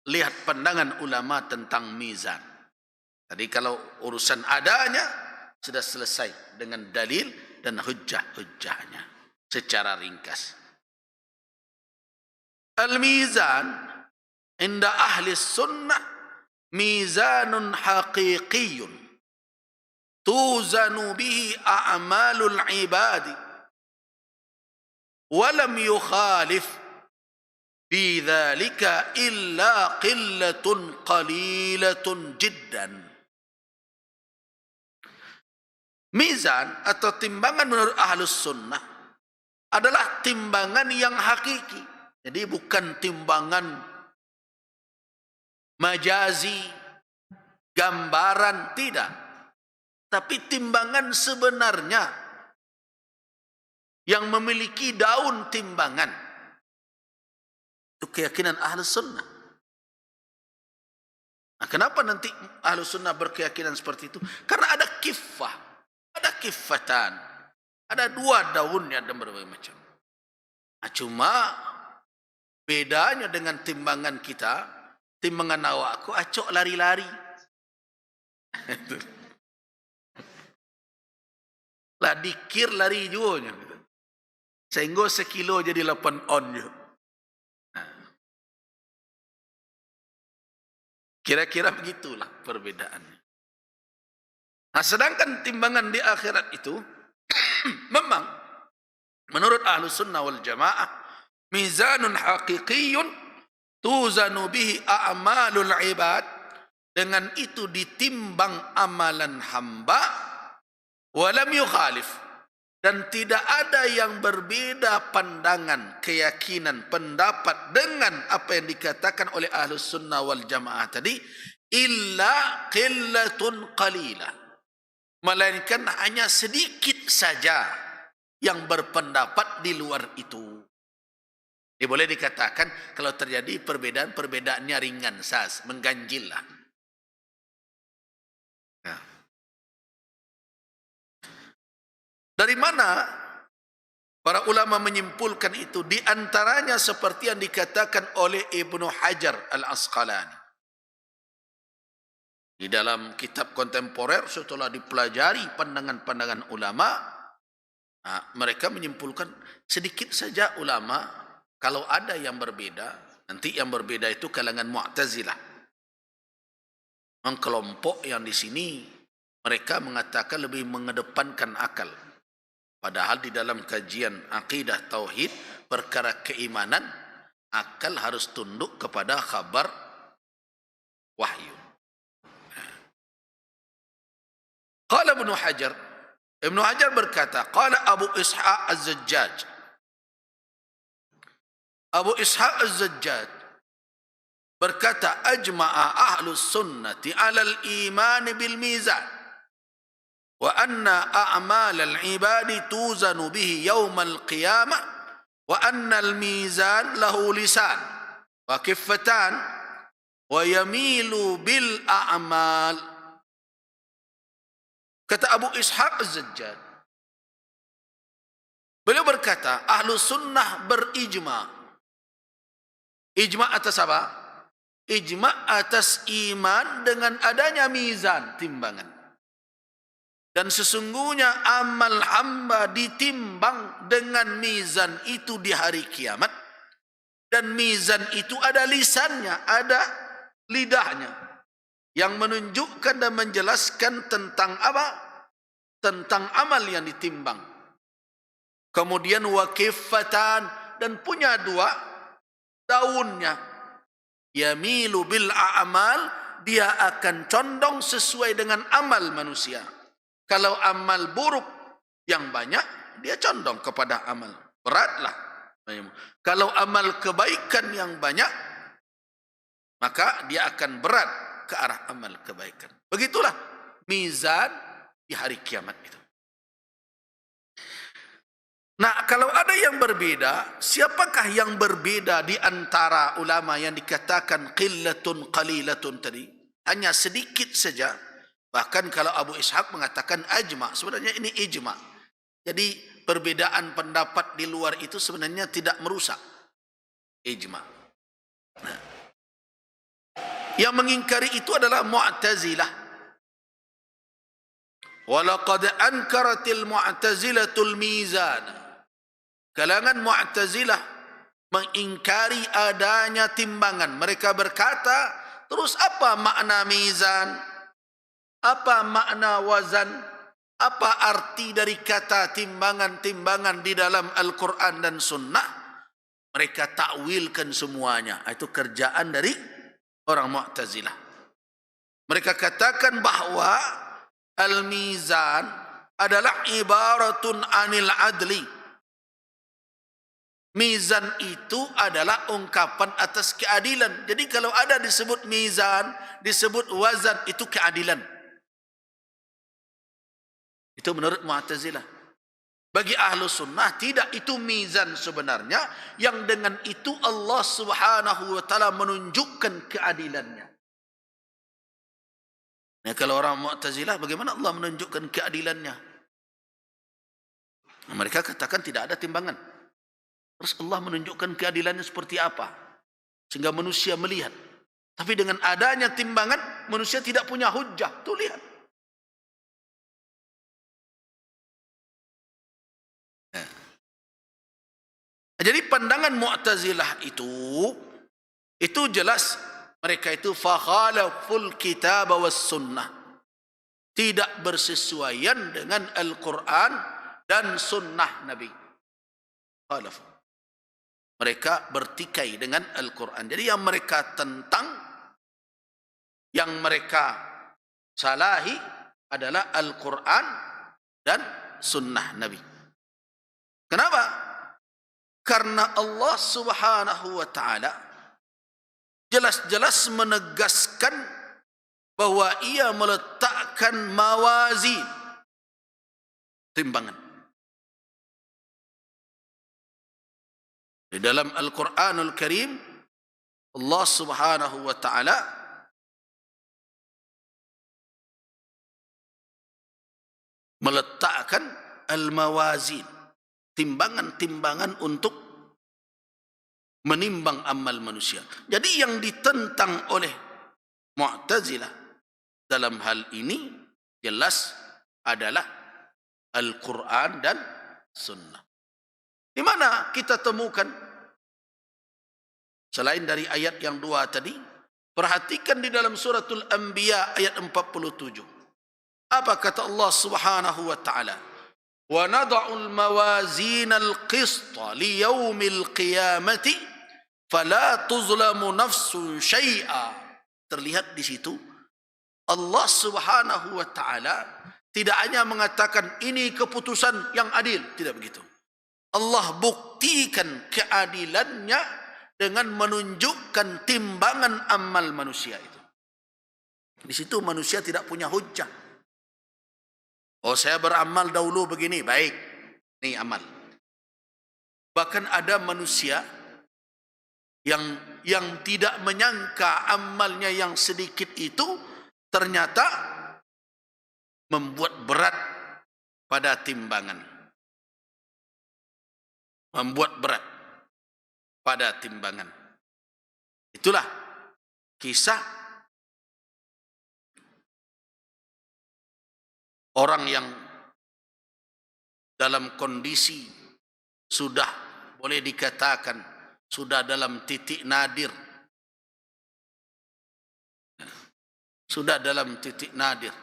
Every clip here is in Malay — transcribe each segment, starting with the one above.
lihat pandangan ulama tentang mizan. Tadi kalau urusan adanya sudah selesai dengan dalil dan hujjah-hujjahnya secara ringkas. Al-mizan inda ahli sunnah mizanun haqiqiyun tuzanu bihi a'malul ibadi wa lam yukhalif fi dhalika illa qillatun qalilatun jiddan. Mizan atau timbangan menurut ahlus sunnah adalah timbangan yang hakiki. Jadi bukan timbangan majazi, gambaran, tidak. Tapi timbangan sebenarnya yang memiliki daun timbangan. Itu keyakinan ahlus sunnah. Nah, kenapa nanti ahlus sunnah berkeyakinan seperti itu? Karena ada kiffah. Ada kiffatan, ada dua daunnya dan berbagai macam. Nah, cuma bedanya dengan timbangan kita, timbangan awakku acok lari-lari. Lah dikir lari juga. Sehingga sekilo jadi 8 on juga. Kira-kira begitulah perbedaannya. Nah, sedangkan timbangan di akhirat itu memang menurut ahlu sunnah wal jamaah mizanun haqiqiyun tuzanu bihi a'malul ibad, dengan itu ditimbang amalan hamba, walam yukhalif, dan tidak ada yang berbeda pandangan, keyakinan, pendapat dengan apa yang dikatakan oleh ahlu sunnah wal jamaah tadi, illa qillatun qalilah, melainkan hanya sedikit saja yang berpendapat di luar itu. Ini boleh dikatakan kalau terjadi perbedaannya ringan sas, mengganjil lah. Ya. Dari mana para ulama menyimpulkan itu? Di antaranya seperti yang dikatakan oleh Ibnu Hajar Al-Asqalani. Di dalam kitab kontemporer setelah dipelajari pandangan-pandangan ulama, mereka menyimpulkan sedikit saja ulama kalau ada yang berbeda, nanti yang berbeda itu kalangan Mu'tazilah. Kelompok yang di sini mereka mengatakan lebih mengedepankan akal. Padahal di dalam kajian akidah tauhid, perkara keimanan, akal harus tunduk kepada khabar wahyu. Qala Ibnu Hajar, Ibnu Hajar berkata, qala Abu Ishaq Az-Zajjaj. Abu Ishaq Az-Zajjaj berkata, ajma'a ahlus sunnati 'ala al-iman bil mizan wa anna a'mal al-ibadi tuzanu bihi yawm al-qiyamah wa anna al-mizan lahu lisan wa kiffatan wa yamilu bil a'mal. Kata Abu Ishaq Az-Zajjaj, beliau berkata, ahlu sunnah berijma. Ijma atas apa? Ijma atas iman dengan adanya mizan, timbangan. Dan sesungguhnya amal hamba ditimbang dengan mizan itu di hari kiamat. Dan mizan itu ada lisannya, ada lidahnya, yang menunjukkan dan menjelaskan tentang apa? Tentang amal yang ditimbang. Kemudian wakifatan, dan punya dua daunnya. Yamilu bil a'mal, dia akan condong sesuai dengan amal manusia. Kalau amal buruk yang banyak, dia condong kepada amal beratlah. Kalau amal kebaikan yang banyak, maka dia akan berat ke arah amal kebaikan. Begitulah mizan di hari kiamat itu. Nah, kalau ada yang berbeda, siapakah yang berbeda di antara ulama yang dikatakan qillatun qalilatun tadi? Hanya sedikit saja. Bahkan kalau Abu Ishaq mengatakan ajma', sebenarnya ini ijma'. Jadi perbedaan pendapat di luar itu sebenarnya tidak merusak ijma'. Nah, Yang mengingkari itu adalah Mu'tazilah. Walaqad ankaratil Mu'tazilatul mizan. Kalangan Mu'tazilah mengingkari adanya timbangan. Mereka berkata, terus apa makna mizan? Apa makna wazan? Apa arti dari kata timbangan-timbangan di dalam Al-Quran dan Sunnah? Mereka takwilkan semuanya. Itu kerjaan dari orang Mu'tazilah. Mereka katakan bahawa al-mizan adalah ibaratun anil adli. Mizan itu adalah ungkapan atas keadilan. Jadi kalau ada disebut mizan, disebut wazan, itu keadilan. Itu menurut Mu'tazilah. Bagi ahlu sunnah, tidak, itu mizan sebenarnya, yang dengan itu Allah subhanahu wa ta'ala menunjukkan keadilannya. Nah, kalau orang Mu'tazilah, bagaimana Allah menunjukkan keadilannya? Mereka katakan tidak ada timbangan. Terus Allah menunjukkan keadilannya seperti apa? Sehingga manusia melihat. Tapi dengan adanya timbangan, manusia tidak punya hujjah. Tuh lihat. Jadi pandangan Mu'tazilah itu jelas, mereka itu fakhalaful kitab was sunnah, tidak bersesuaian dengan Al-Quran dan sunnah Nabi. Khalaf. Mereka bertikai dengan Al-Quran. Jadi yang mereka tentang, yang mereka salahi adalah Al-Quran dan sunnah Nabi. Kenapa? Karena Allah subhanahu wa ta'ala jelas-jelas menegaskan bahwa ia meletakkan mawazin, timbangan. Di dalam Al-Quranul Karim, Allah subhanahu wa ta'ala meletakkan al-mawazin, timbangan-timbangan untuk menimbang amal manusia. Jadi yang ditentang oleh Mu'tazilah dalam hal ini jelas adalah Al-Quran dan Sunnah. Di mana kita temukan selain dari ayat yang dua tadi? Perhatikan di dalam suratul Anbiya ayat 47. Apa kata Allah subhanahu wa ta'ala? وَنَضَعُ الْمَوَازِينَ الْقِسْطَ لِيَوْمِ الْقِيَامَةِ فَلَا تُظْلَمُ نَفْسٌ شَيْئًا. Terlihat di situ Allah subhanahu wa ta'ala tidak hanya mengatakan ini keputusan yang adil, tidak begitu. Allah buktikan keadilannya dengan menunjukkan timbangan amal manusia itu. Di situ manusia tidak punya hujjah. Oh, saya beramal dahulu begini, baik, ini amal. Bahkan ada manusia yang tidak menyangka amalnya yang sedikit itu ternyata membuat berat pada timbangan. Membuat berat pada timbangan. Itulah kisah orang yang dalam kondisi sudah boleh dikatakan sudah dalam titik nadir. Sudah dalam titik nadir.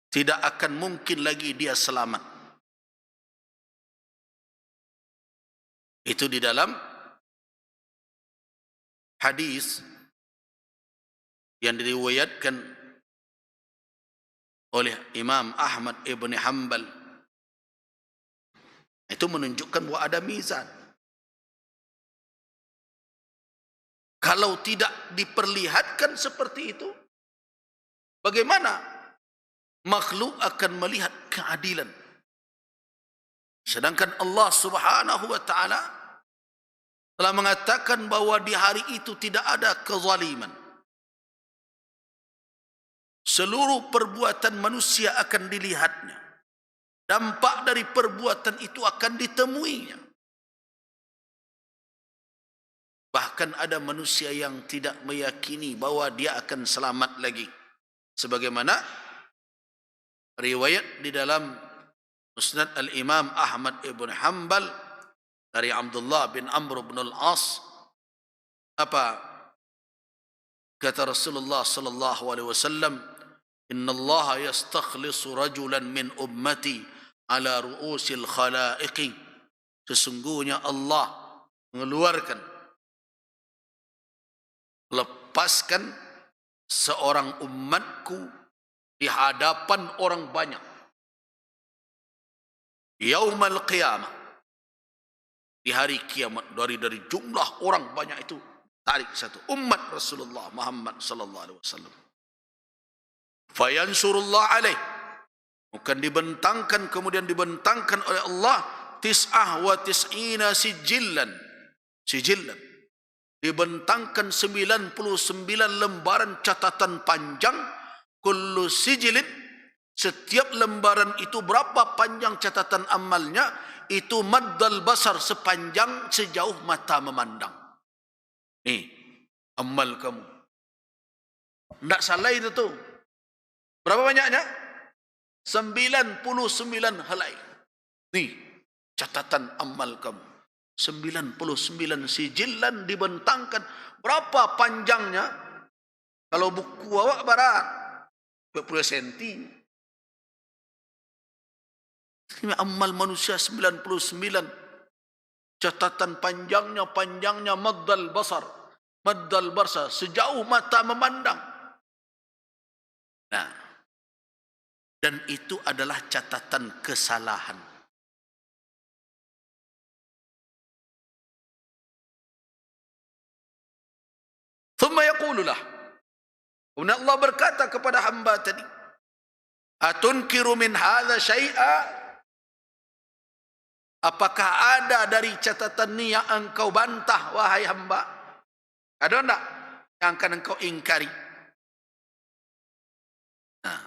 Tidak akan mungkin lagi dia selamat. Itu di dalam hadis yang diriwayatkan oleh Imam Ahmad ibn Hanbal. Itu menunjukkan bahwa ada mizan. Kalau tidak diperlihatkan seperti itu, bagaimana makhluk akan melihat keadilan? Sedangkan Allah subhanahu wa ta'ala telah mengatakan bahwa di hari itu tidak ada kezaliman. Seluruh perbuatan manusia akan dilihatnya. Dampak dari perbuatan itu akan ditemuinya. Bahkan ada manusia yang tidak meyakini bahwa dia akan selamat lagi. Sebagaimana riwayat di dalam Musnad Al-Imam Ahmad ibn Hanbal dari Abdullah bin Amr bin Al-As. Apa kata Rasulullah sallallahu alaihi wasallam? Inna Allah yastakhlisu rajulan min ummati ala ru'usil khalaiqi. Sesungguhnya Allah mengeluarkan, lepaskan seorang umatku di hadapan orang banyak. Yaumal qiyamah, di hari kiamat, dari jumlah orang banyak itu tarik satu umat Rasulullah Muhammad sallallahu alaihi wasallam. Fayansurullah alaih, bukan dibentangkan, kemudian dibentangkan oleh Allah tis'ah wa tis'ina sijillan, dibentangkan 99 lembaran catatan panjang. Kullu sijilin, setiap lembaran itu berapa panjang catatan amalnya? Itu maddal basar, sepanjang sejauh mata memandang. Nih amal kamu, tidak salah itu tuh. Berapa banyaknya? 99 helai. Nih catatan amal kamu, 99 sijilan dibentangkan. Berapa panjangnya? Kalau buku awak berat 20 cm. Ini amal manusia 99. Catatan panjangnya maddal basar, sejauh mata memandang. Nah, dan itu adalah catatan kesalahan. Thumma yaqululah, kemudian Allah berkata kepada hamba tadi, atunkiru min hadza syai'a? Apakah ada dari catatan ini yang engkau bantah, wahai hamba? Ada enggak yang akan engkau ingkari? Nah,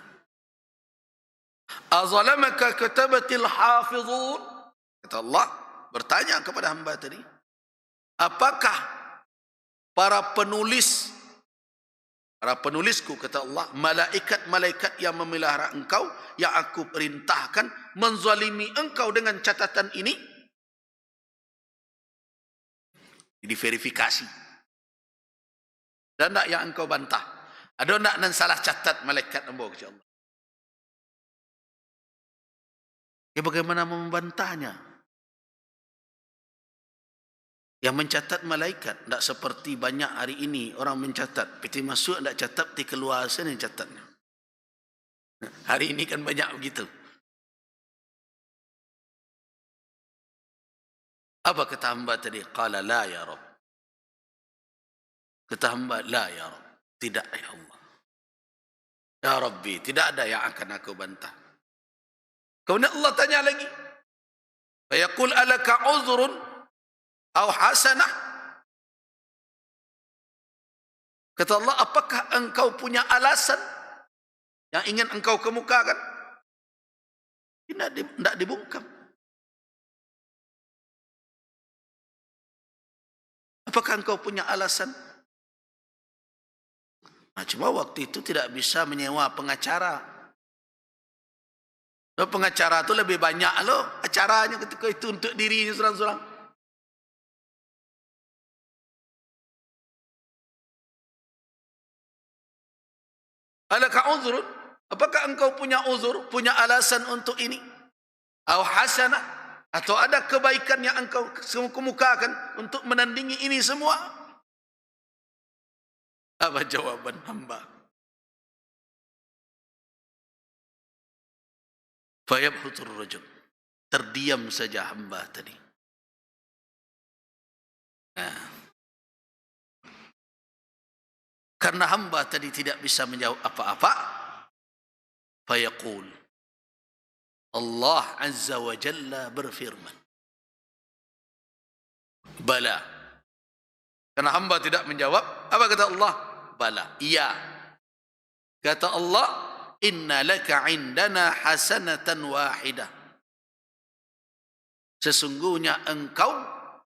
azalamaka katabatil hafizun, kata Allah bertanya kepada hamba tadi, apakah para penulisku, kata Allah, malaikat yang memelihara engkau, yang aku perintahkan, menzalimi engkau dengan catatan ini? Diverifikasi. Dan tak yang engkau bantah? Ada tak nan salah catat malaikat ambo, kata Allah? Ya bagaimana membantahnya? Yang mencatat malaikat tidak seperti banyak hari ini orang mencatat. Peti masuk tidak catat, peti keluar sana yang catatnya. Hari ini kan banyak begitu. Apa kata hamba tadi? Qala la ya Rabb. Kata hamba, la ya Rabb. Tidak ya Allah. Ya Rabbi, tidak ada yang akan aku bantah. Kemudian Allah tanya lagi. Fayaqul alaka uzrun aw hasanah? Kata Allah, apakah engkau punya alasan yang ingin engkau kemukakan? Tidak dibungkam. Apakah engkau punya alasan? Nah, cuma waktu itu tidak bisa menyewa pengacara. Pengacara itu lebih banyak loh acaranya ketika itu untuk dirinya seorang-seorang. Alaka uzrun? Apakah engkau punya uzur, punya alasan untuk ini? Aw hasanah? Atau ada kebaikan yang engkau kemukakan untuk menandingi ini semua? Apa jawaban hamba? Fayabhutur rajul. Terdiam saja hamba tadi. Nah, karena hamba tadi tidak bisa menjawab apa-apa, fayaqul, Allah Azza wa Jalla berfirman, bala. Karena hamba tidak menjawab, apa kata Allah? Bala, iya. Kata Allah, inna laka indana hasanatan wahidah. Sesungguhnya engkau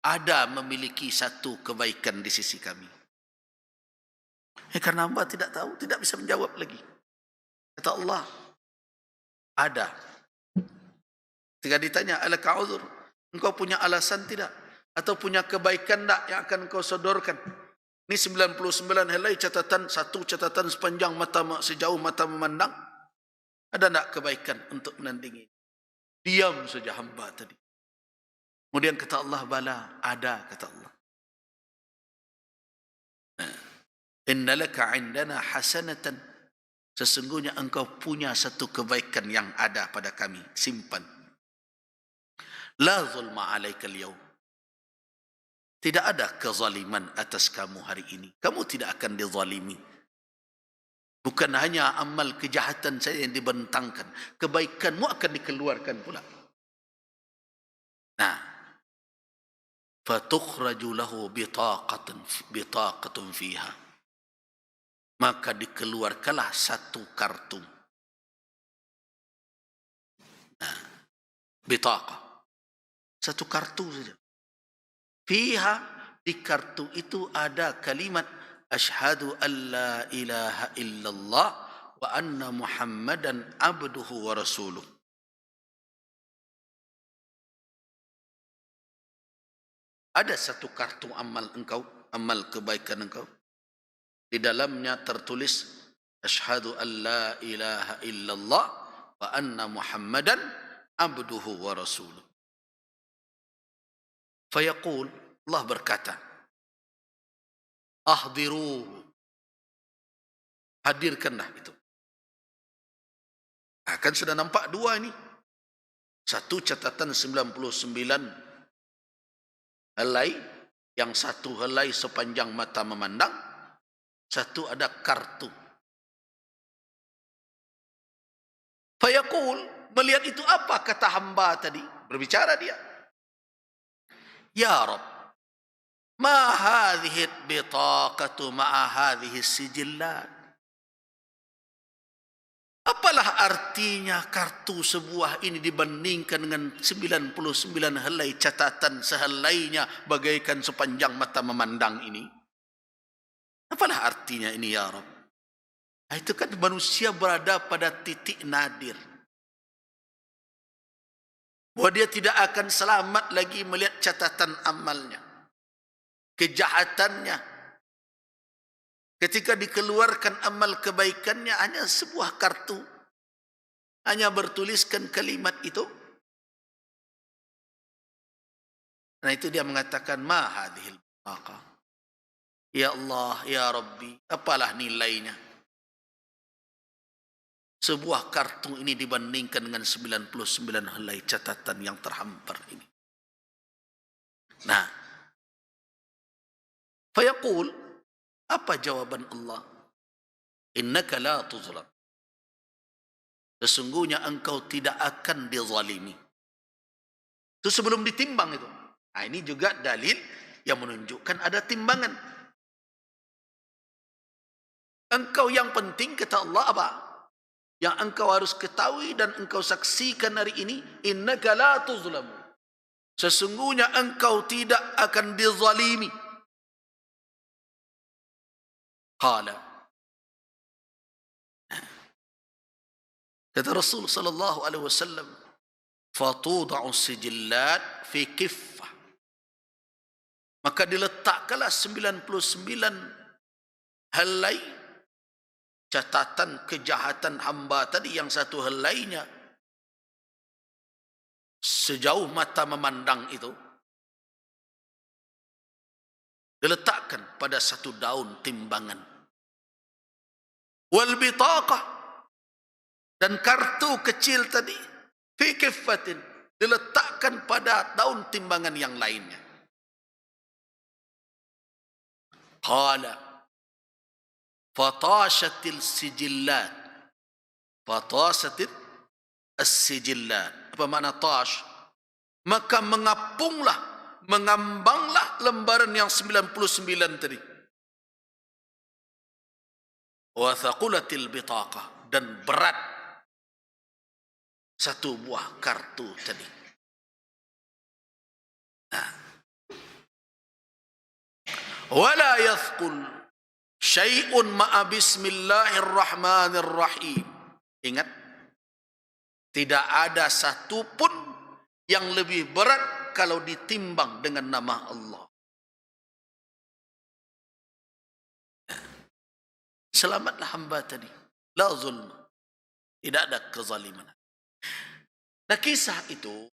ada memiliki satu kebaikan di sisi kami. Karena hamba tidak tahu, tidak bisa menjawab lagi. Kata Allah, ada. Ketika ditanya, alaka uzur, engkau punya alasan tidak? Atau punya kebaikan tak yang akan kau sodorkan? Ini 99 helai catatan, satu catatan sepanjang mata, sejauh mata memandang. Ada tak kebaikan untuk menandingi? Diam saja hamba tadi. Kemudian kata Allah, bala, ada, kata Allah. Inna laka indana hasanatan. Sesungguhnya engkau punya satu kebaikan yang ada pada kami. Simpan. La zulma alaikal yaum. Tidak ada kezaliman atas kamu hari ini. Kamu tidak akan dizalimi. Bukan hanya amal kejahatan saya yang dibentangkan. Kebaikanmu akan dikeluarkan pula. Nah. Fatukhraju lahu bitaqatun fiha. Maka dikeluarkanlah satu kartu. Nah. Bitaqah. Satu kartu saja. Fiha, di kartu itu ada kalimat asyhadu an la ilaha illallah wa anna muhammadan abduhu wa rasuluh. Ada satu kartu amal engkau, amal kebaikan engkau. Di dalamnya tertulis asyhadu an la ilaha illallah wa anna muhammadan abduhu wa rasuluh. Fayaqul, Allah berkata, ahdiru, hadirkanlah itu. Akan sudah nampak dua ini. Satu catatan 99 helai, yang satu helai sepanjang mata memandang, satu ada kartu. Fayaqul, melihat itu apa kata hamba tadi? Berbicara dia. Ya Rabb, ma hadhihi bitaqatu ma'a hadhihi sijillat. Apalah artinya kartu sebuah ini dibandingkan dengan 99 helai catatan sehelainya bagaikan sepanjang mata memandang ini? Apalah artinya ini ya Rabb? Itu kan manusia berada pada titik nadir. Bahwa dia tidak akan selamat lagi melihat catatan amalnya. Kejahatannya. Ketika dikeluarkan amal kebaikannya, hanya sebuah kartu. Hanya bertuliskan kalimat itu. Nah itu dia mengatakan, ma hadhil baqah. Ya Allah, ya Rabbi, apalah nilainya? Sebuah kartu ini dibandingkan dengan 99 helai catatan yang terhampar ini. Nah, fayaqul, apa jawaban Allah? Innaka la tuzlam. Sesungguhnya engkau tidak akan dizalimi. Itu sebelum ditimbang itu. Nah, ini juga dalil yang menunjukkan ada timbangan. Engkau yang penting kata Allah apa? Yang engkau harus ketahui dan engkau saksikan hari ini, innaka la tuzlam. Sesungguhnya engkau tidak akan dizalimi. Qala. Kata Rasul sallallahu alaihi wasallam, fatuda'u sijillat fi kiffah. Maka diletakkanlah 99 helai catatan kejahatan hamba tadi, yang satu helainya sejauh mata memandang itu diletakkan pada satu daun timbangan. Wal bitaqah, dan kartu kecil tadi fi kiffatin diletakkan pada daun timbangan yang lainnya. Qala fatashatil sijillat. Fatashatil as-sijillat. Apa makna tash? Maka mengapunglah, mengambanglah lembaran yang 99 tadi. Wa thaqulatil bitaqah, dan berat satu buah kartu tadi. Nah, Wala yathqul syai'un ma'a bismillahirrahmanirrahim. Ingat, tidak ada satu pun yang lebih berat kalau ditimbang dengan nama Allah. Selamatlah hamba tadi. La zulma. Tidak ada kezaliman. Nah, kisah itu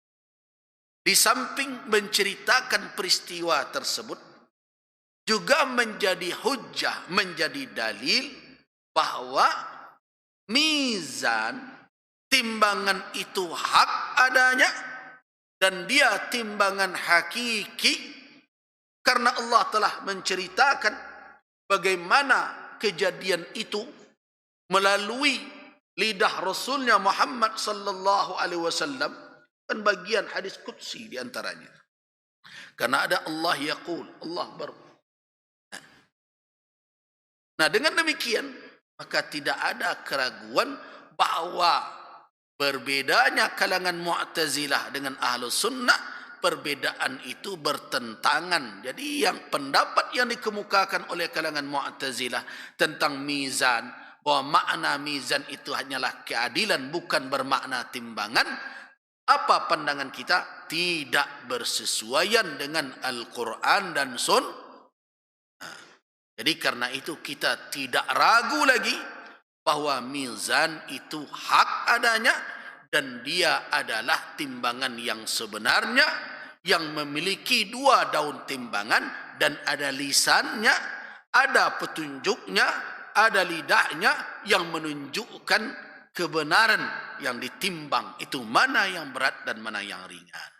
di samping menceritakan peristiwa tersebut juga menjadi hujjah, menjadi dalil bahwa mizan, timbangan itu hak adanya dan dia timbangan hakiki karena Allah telah menceritakan bagaimana kejadian itu melalui lidah Rasulnya Muhammad sallallahu alaihi wasallam, dan bagian hadis qudsi di antaranya. Karena ada Allah yaqul, Allah Nah, dengan demikian maka tidak ada keraguan bahwa berbedanya kalangan Mu'tazilah dengan Ahlus Sunnah, perbedaan itu bertentangan. Jadi yang pendapat yang dikemukakan oleh kalangan Mu'tazilah tentang mizan, bahwa makna mizan itu hanyalah keadilan, bukan bermakna timbangan, apa pandangan kita? Tidak bersesuaian dengan Al-Quran dan Sunnah. Jadi karena itu kita tidak ragu lagi bahwa mizan itu hak adanya dan dia adalah timbangan yang sebenarnya, yang memiliki dua daun timbangan dan ada lisannya, ada petunjuknya, ada lidahnya yang menunjukkan kebenaran yang ditimbang itu mana yang berat dan mana yang ringan.